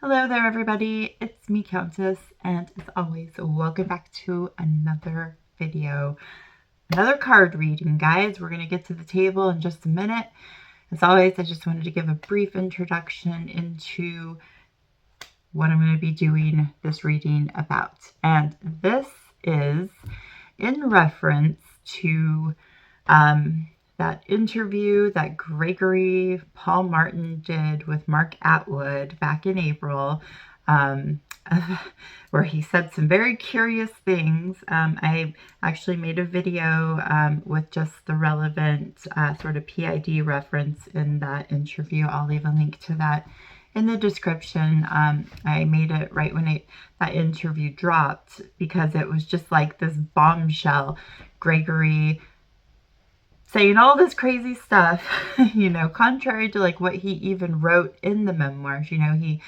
Hello there, everybody. It's me, Countess, and as always, welcome back to another video. Another card reading, guys. We're going to get to the table in just a minute. As always, I just wanted to give a brief introduction into what I'm going to be doing this reading about. And this is in reference to that interview that Gregory Paul Martin did with Mark Atwood back in April, where he said some very curious things. I actually made a video with just the relevant sort of PID reference in that interview. I'll leave a link to that in the description. I made it right when that interview dropped because it was just like this bombshell. Gregory saying all this crazy stuff, contrary to like what he even wrote in the memoirs. He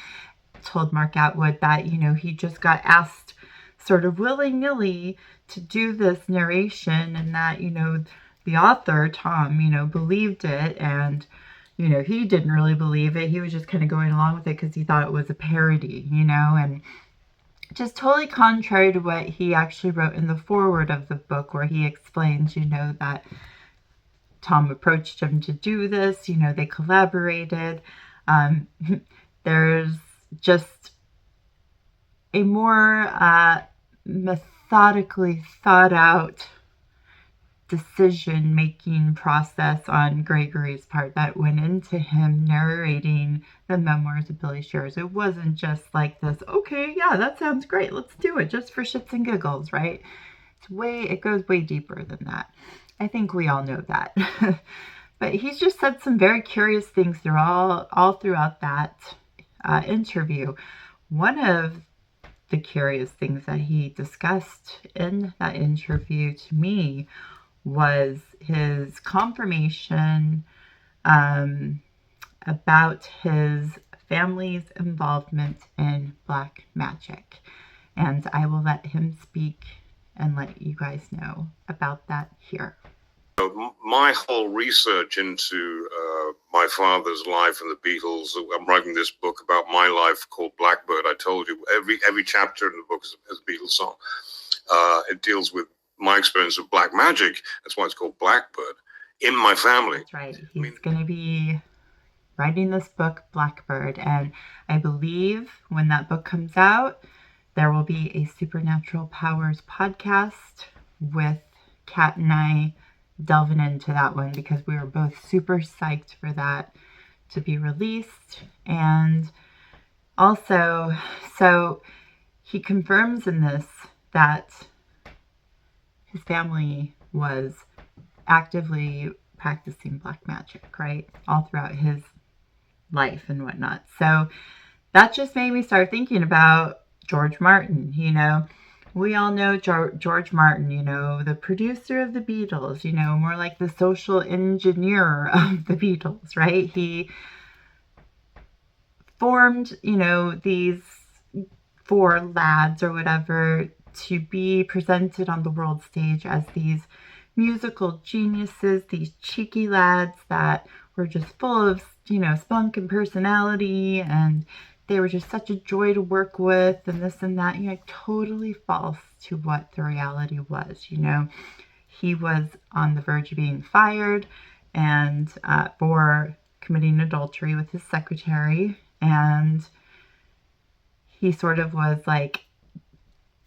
told Mark Atwood that, he just got asked sort of willy-nilly to do this narration, and that, the author, Tom, believed it, and, he didn't really believe it. He was just kind of going along with it because he thought it was a parody, and just totally contrary to what he actually wrote in the foreword of the book, where he explains, that Tom approached him to do this, they collaborated. There's just a more methodically thought out decision-making process on Gregory's part that went into him narrating the memoirs of Billy Shears. It wasn't just like this, okay, yeah, that sounds great, let's do it just for shits and giggles, right? It goes way deeper than that. I think we all know that. But he's just said some very curious things all throughout that interview. One of the curious things that he discussed in that interview to me was his confirmation about his family's involvement in black magic. And I will let him speak and let you guys know about that here. My whole research into my father's life and the Beatles, I'm writing this book about my life called Blackbird. I told you every chapter in the book is a Beatles song. It deals with my experience of black magic. That's why it's called Blackbird, in my family. That's right. He's going to be writing this book, Blackbird, and I believe when that book comes out, there will be a Supernatural Powers podcast with Kat and I delving into that one, because we were both super psyched for that to be released. And also, so he confirms in this that his family was actively practicing black magic, right? All throughout his life and whatnot. So that just made me start thinking about George Martin. We all know George Martin, the producer of the Beatles, more like the social engineer of the Beatles, right? He formed, these four lads or whatever to be presented on the world stage as these musical geniuses, these cheeky lads that were just full of, spunk and personality, and they were just such a joy to work with, and this and that. Totally false to what the reality was. He was on the verge of being fired and for committing adultery with his secretary, and he sort of was like,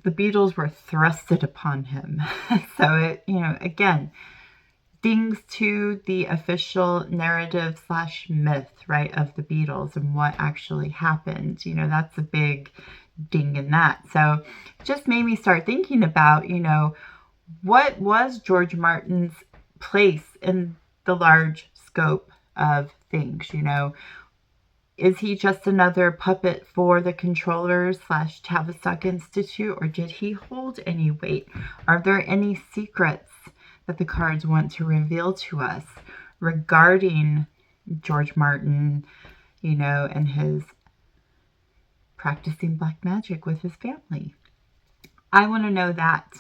the Beatles were thrusted upon him. So it, again, dings to the official narrative / myth, right, of the Beatles and what actually happened. That's a big ding in that. So it just made me start thinking about, what was George Martin's place in the large scope of things? Is he just another puppet for the controllers / Tavistock Institute, or did he hold any weight? Are there any secrets that the cards want to reveal to us regarding George Martin, and his practicing black magic with his family? I want to know that.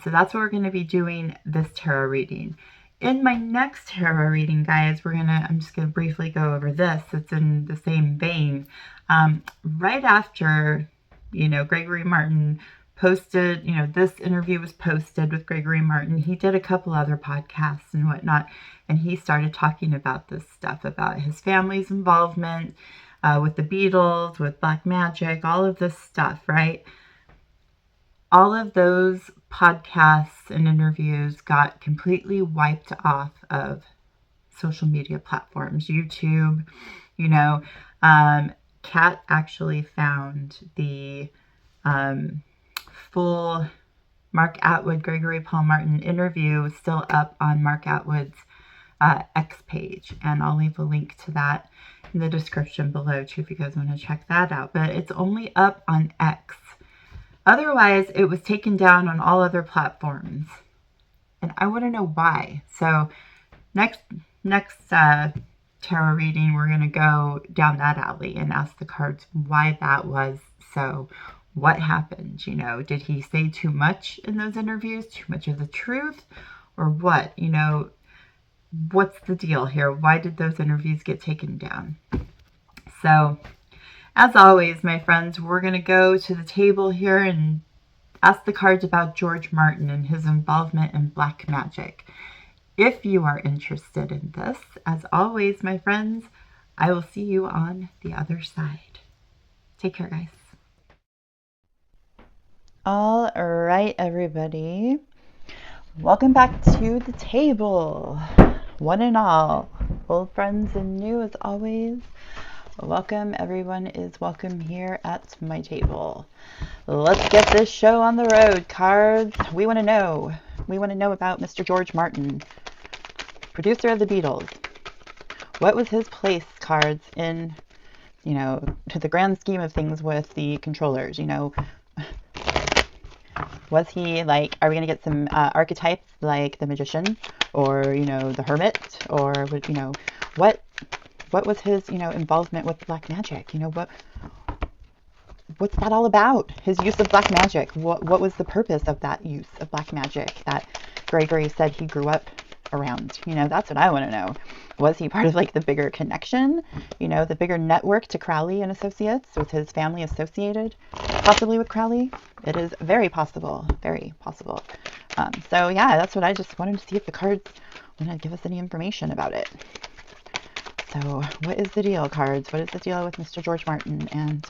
So that's what we're going to be doing this tarot reading. In my next tarot reading, guys, I'm just gonna briefly go over this. It's in the same vein. Right after, Gregory Martin posted, this interview was posted with Gregory Martin. He did a couple other podcasts and whatnot, and he started talking about this stuff, about his family's involvement with the Beatles, with black magic, all of this stuff, right? All of those podcasts and interviews got completely wiped off of social media platforms, YouTube, Kat actually found the full Mark Atwood, Gregory Paul Martin interview still up on Mark Atwood's X page. And I'll leave a link to that in the description below too if you guys want to check that out. But it's only up on X. Otherwise, it was taken down on all other platforms. And I want to know why. So next tarot reading, we're going to go down that alley and ask the cards why that was so. What happened? Did he say too much in those interviews? Too much of the truth? Or what? What's the deal here? Why did those interviews get taken down? So, as always, my friends, we're going to go to the table here and ask the cards about George Martin and his involvement in black magic. If you are interested in this, as always, my friends, I will see you on the other side. Take care, guys. All right, everybody. Welcome back to the table. One and all, old friends and new as always. Welcome. Everyone is welcome here at my table. Let's get this show on the road, cards. We want to know. We want to know about Mr. George Martin, producer of the Beatles. What was his place, cards, in, to the grand scheme of things with the controllers? Was he like, are we going to get some archetypes like the magician or, the hermit, or, what was his, involvement with black magic? What's that all about? His use of black magic. What was the purpose of that use of black magic that Gregory said he grew up around? That's what I want to know. Was he part of like the bigger connection, the bigger network to Crowley and Associates? Was his family associated possibly with Crowley? It is very possible, very possible. So yeah, that's what I just wanted to see if the cards want to give us any information about it. So what is the deal, cards? What is the deal with Mr. George Martin and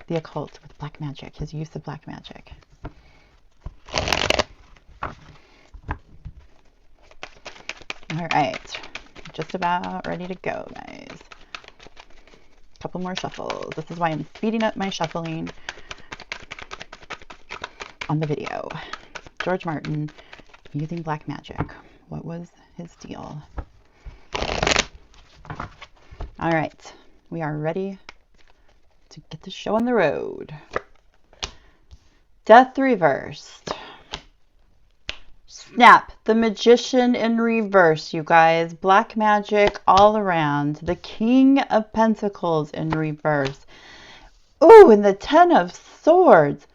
the occult with black magic, his use of black magic? All right, just about ready to go, guys. A couple more shuffles. This is why I'm speeding up my shuffling on the video. George Martin using black magic. What was his deal? All right, we are ready to get the show on the road. Death reversed. Snap, the magician in reverse, you guys. Black magic all around. The King of Pentacles in reverse. Ooh, and the Ten of Swords.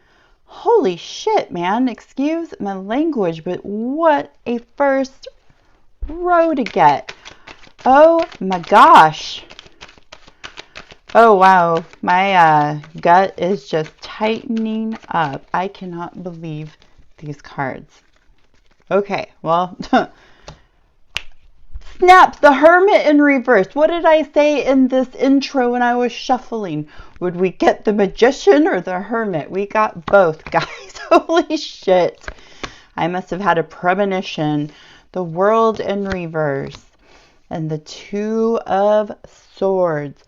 Holy shit, man. Excuse my language, but what a first row to get. Oh my gosh. Oh wow. My gut is just tightening up. I cannot believe these cards. Okay, well, snap, the Hermit in reverse. What did I say in this intro when I was shuffling? Would we get the Magician or the Hermit? We got both, guys. Holy shit. I must have had a premonition. The World in reverse and the Two of Swords.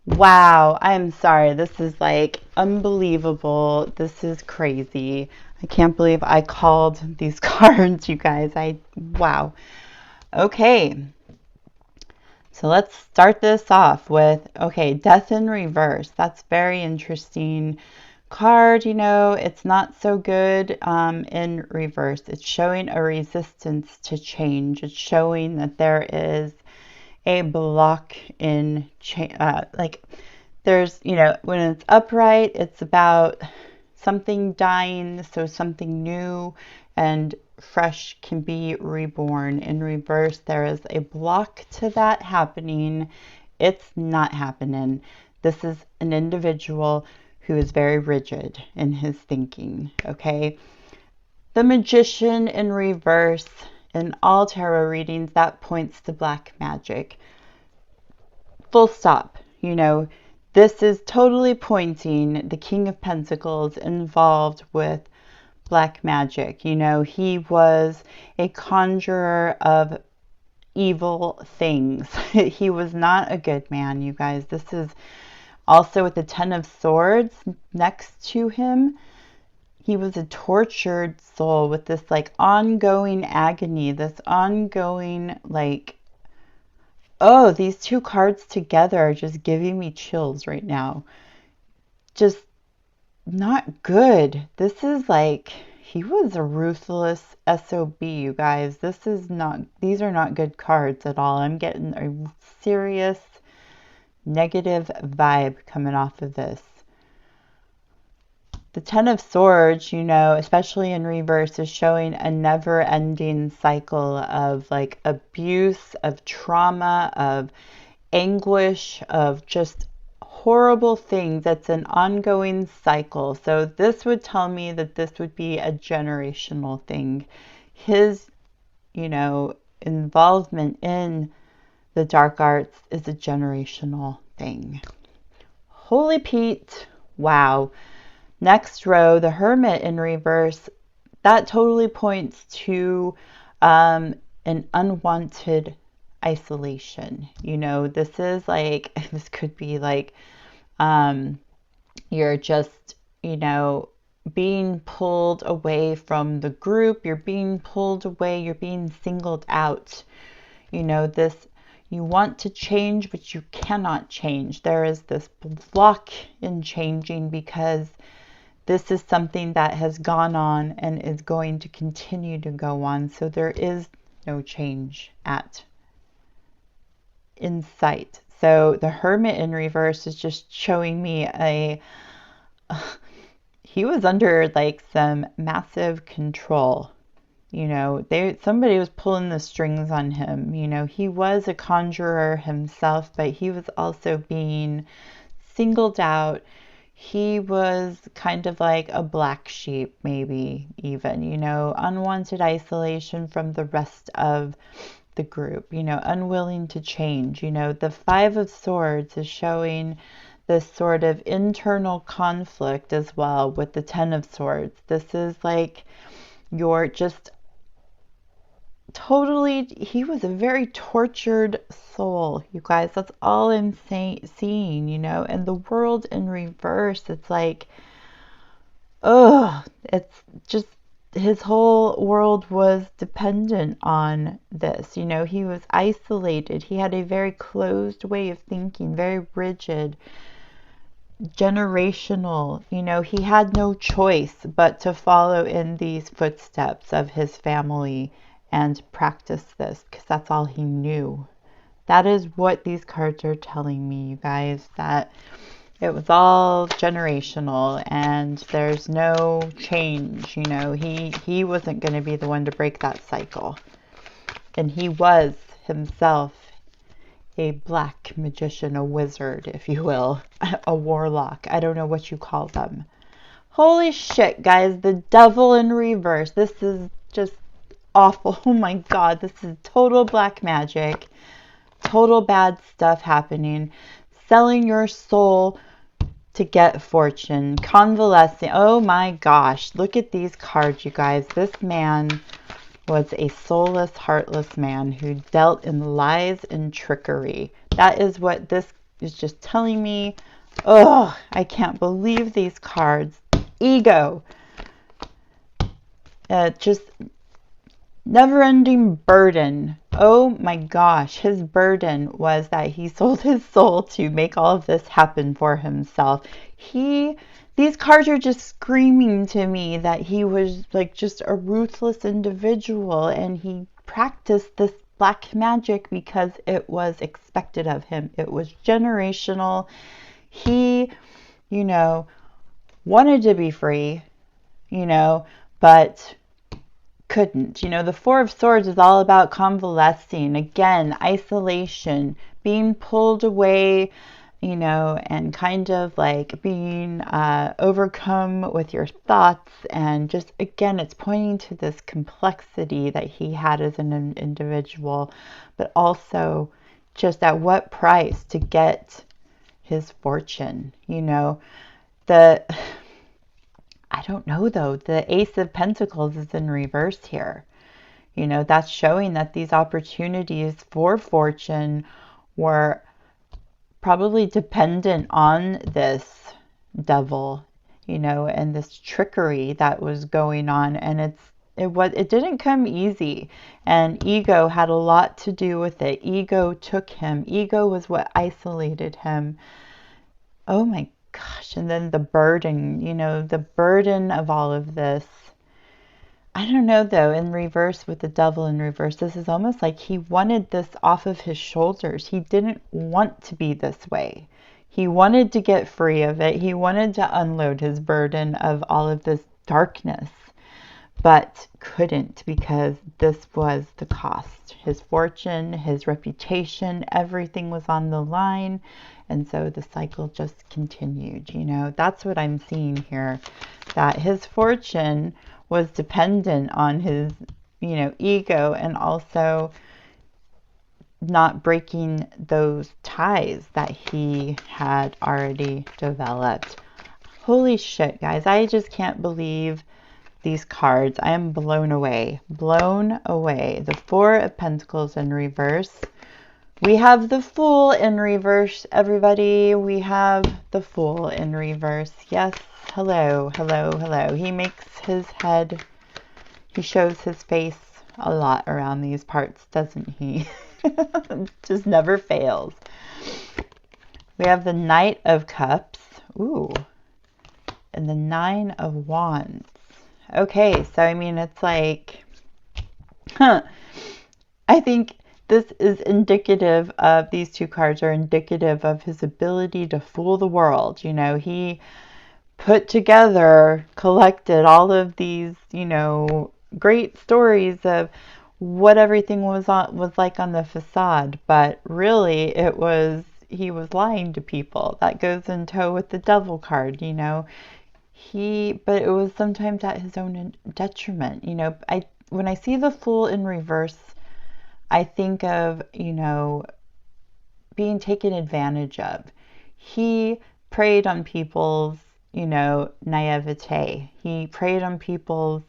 Wow, I'm sorry. This is like unbelievable. This is crazy. I can't believe I called these cards, you guys. Wow. Okay. So let's start this off with, okay, Death in reverse. That's very interesting card. It's not so good in reverse. It's showing a resistance to change. It's showing that there is a block in change. There's, when it's upright, it's about something dying so something new and fresh can be reborn. In reverse, there is a block to that happening. It's not happening. This is an individual who is very rigid in his thinking, okay? The Magician in reverse, in all tarot readings, that points to black magic. Full stop. This is totally pointing the King of Pentacles involved with black magic. He was a conjurer of evil things. He was not a good man, you guys. This is also with the Ten of Swords next to him. He was a tortured soul with this ongoing agony, this ongoing oh, these two cards together are just giving me chills right now. Just not good. This is he was a ruthless SOB, you guys. These are not good cards at all. I'm getting a serious negative vibe coming off of this. The Ten of Swords, especially in reverse, is showing a never-ending cycle of abuse, of trauma, of anguish, of just horrible things. That's an ongoing cycle. So this would tell me that this would be a generational thing. His, involvement in the dark arts is a generational thing. Holy Pete. Wow. Next row, the Hermit in reverse, that totally points to an unwanted isolation. This is this could be you're just, being pulled away from the group. You're being pulled away. You're being singled out. You want to change, but you cannot change. There is this block in changing because this is something that has gone on and is going to continue to go on. So there is no change in sight. So the Hermit in reverse is just showing me he was under some massive control. Somebody was pulling the strings on him. He was a conjurer himself, but he was also being singled out. He was kind of like a black sheep, maybe even, unwanted isolation from the rest of the group, unwilling to change. The Five of Swords is showing this sort of internal conflict as well with the Ten of Swords. This is you're just totally, he was a very tortured soul, you guys. That's all I'm seeing, and the World in reverse, it's it's just his whole world was dependent on this. He was isolated. He had a very closed way of thinking, very rigid, generational. He had no choice but to follow in these footsteps of his family and practice this because that's all he knew. That is what these cards are telling me, you guys, that it was all generational and there's no change. He wasn't going to be the one to break that cycle. And he was himself a black magician, a wizard, if you will, a warlock. I don't know what you call them. Holy shit, guys, the Devil in reverse. This is just awful. Oh my god, this is total black magic. Total bad stuff happening. Selling your soul to get fortune. Convalescing. Oh my gosh. Look at these cards, you guys. This man was a soulless, heartless man who dealt in lies and trickery. That is what this is just telling me. Oh, I can't believe these cards. Ego. Just never-ending burden. Oh my gosh, his burden was that he sold his soul to make all of this happen for himself. These cards are just screaming to me that he was just a ruthless individual and he practiced this black magic because it was expected of him. It was generational. He, wanted to be free, but couldn't. The Four of Swords is all about convalescing, again, isolation, being pulled away, and kind of like being overcome with your thoughts. And just, again, it's pointing to this complexity that he had as an individual, but also just at what price to get his fortune. The I don't know though. The Ace of Pentacles is in reverse here. That's showing that these opportunities for fortune were probably dependent on this devil, and this trickery that was going on. And it didn't come easy. And ego had a lot to do with it. Ego took him. Ego was what isolated him. Oh my gosh. And then the burden, the burden of all of this. I don't know though, in reverse, with the devil in reverse, this is almost like he wanted this off of his shoulders. He didn't want to be this way. He wanted to get free of it. He wanted to unload his burden of all of this darkness, but couldn't, because this was the cost. His fortune, his reputation, everything was on the line. And so the cycle just continued. That's what I'm seeing here, that his fortune was dependent on his, ego, and also not breaking those ties that he had already developed. Holy shit, guys. I just can't believe these cards. I am blown away. Blown away. The Four of Pentacles in reverse. We have the Fool in reverse, everybody. We have the Fool in reverse. Yes. Hello, hello, hello. He makes his head, he shows his face a lot around these parts, doesn't he? Just never fails. We have the Knight of Cups. Ooh. And the Nine of Wands. Okay, so I mean, it's like, I think this is indicative of, these two cards are indicative of his ability to fool the world. He put together, collected all of these, great stories of what everything was like on the facade, but really he was lying to people. That goes in tow with the Devil card. But it was sometimes at his own detriment. When I see the Fool in reverse, I think of, being taken advantage of. He preyed on people's, naivete. He preyed on people's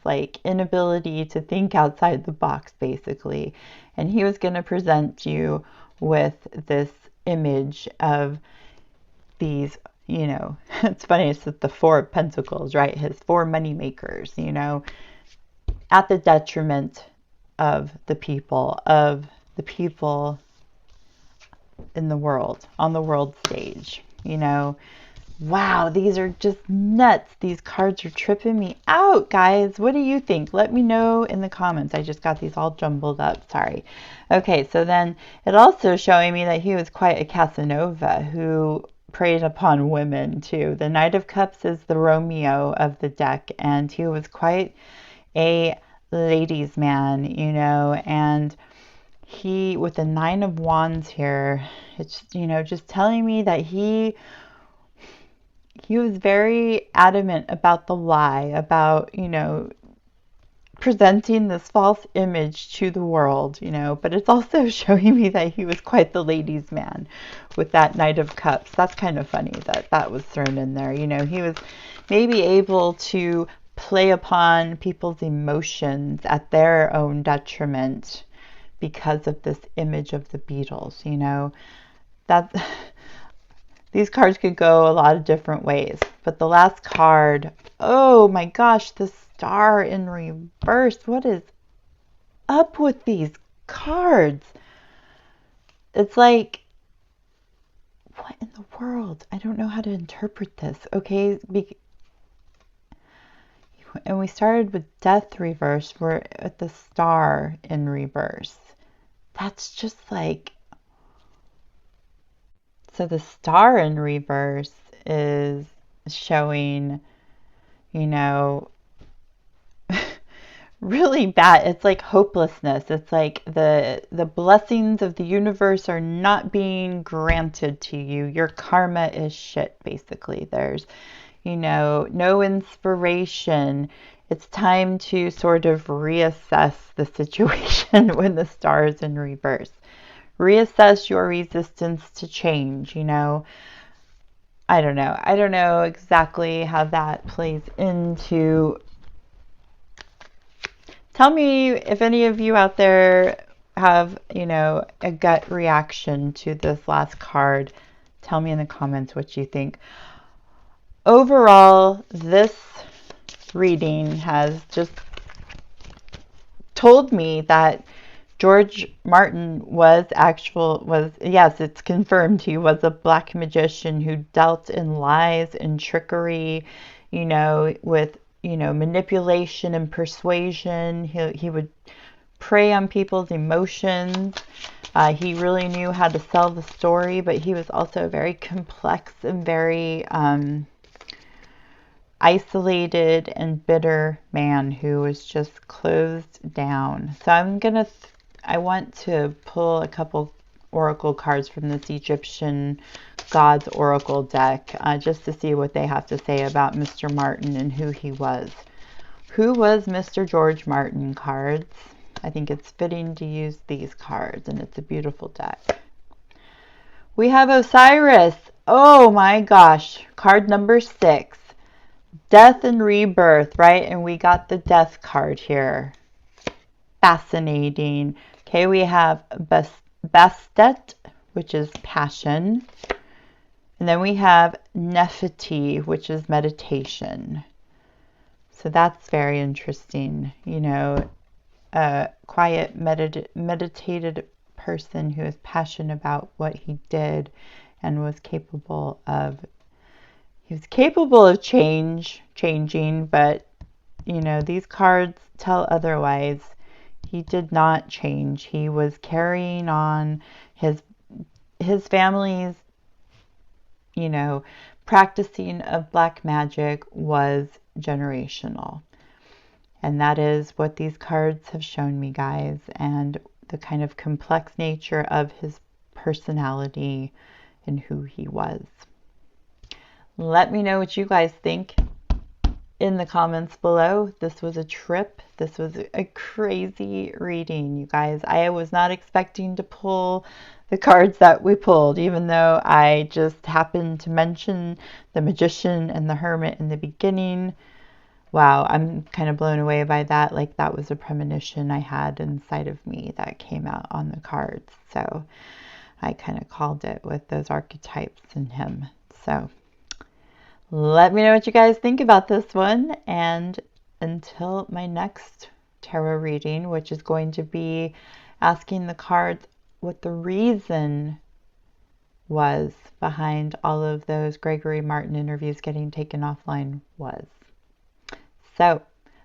inability to think outside the box, basically. And he was going to present you with this image of these, it's funny, it's the Four of Pentacles, right? His four money makers, at the detriment of the people in the world, on the world stage. Wow, these are just nuts. These cards are tripping me out, guys. What do you think? Let me know in the comments. I just got these all jumbled up. Sorry. Okay, so then it also showing me that he was quite a Casanova who preyed upon women too. The Knight of Cups is the Romeo of the deck, and he was quite a ladies' man, and he, with the Nine of Wands here, it's, just telling me that he was very adamant about the lie, about, presenting this false image to the world, but it's also showing me that he was quite the ladies' man with that Knight of Cups. That's kind of funny that that was thrown in there. He was maybe able to play upon people's emotions at their own detriment because of this image of the Beatles. That these cards could go a lot of different ways. But the last card, oh my gosh, the Star in reverse. What is up with these cards? It's like, what in the world? I don't know how to interpret this. Okay, and we started with Death reverse. We're at the Star in reverse. That's just like, so the Star in reverse is showing you know, really bad. It's like hopelessness. It's like the blessings of the universe are not being granted to you. Your karma is shit, basically. There's, no inspiration. It's time to sort of reassess the situation when the star is in reverse. Reassess your resistance to change, I don't know. I don't know exactly how that plays into. Tell me if any of you out there have, a gut reaction to this last card. Tell me in the comments what you think. Overall, this reading has just told me that George Martin yes, it's confirmed he was a black magician who dealt in lies and trickery, with, manipulation and persuasion. He would prey on people's emotions. He really knew how to sell the story, but he was also very complex and very isolated and bitter man who was just closed down. So I want to pull a couple oracle cards from this Egyptian Gods Oracle deck, just to see what they have to say about Mr. Martin and who he was. Who was Mr. George Martin, cards? I think it's fitting to use these cards, and it's a beautiful deck. We have Osiris. Oh my gosh. Card number 6. Death and rebirth, right? And we got the death card here. Fascinating. Okay, we have Bastet, which is passion. And then we have Nephite, which is meditation. So that's very interesting. A quiet, meditated person who is passionate about what he did and was capable of. He was capable of changing, but, these cards tell otherwise. He did not change. He was carrying on his family's, practicing of black magic was generational. And that is what these cards have shown me, guys, and the kind of complex nature of his personality and who he was. Let me know what you guys think in the comments below. This was a trip. This was a crazy reading, you guys. I was not expecting to pull the cards that we pulled, even though I just happened to mention the Magician and the Hermit in the beginning. Wow, I'm kind of blown away by that. Like, that was a premonition I had inside of me that came out on the cards. So I kind of called it with those archetypes in him. So let me know what you guys think about this one. And until my next tarot reading, which is going to be asking the cards what the reason was behind all of those Gregory Martin interviews getting taken offline was. So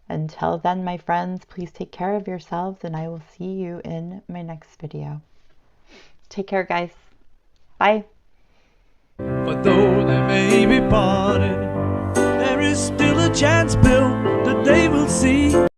until then, my friends, please take care of yourselves, and I will see you in my next video. Take care, guys. Bye. For though they may be parted, there is still a chance, Bill, that they will see.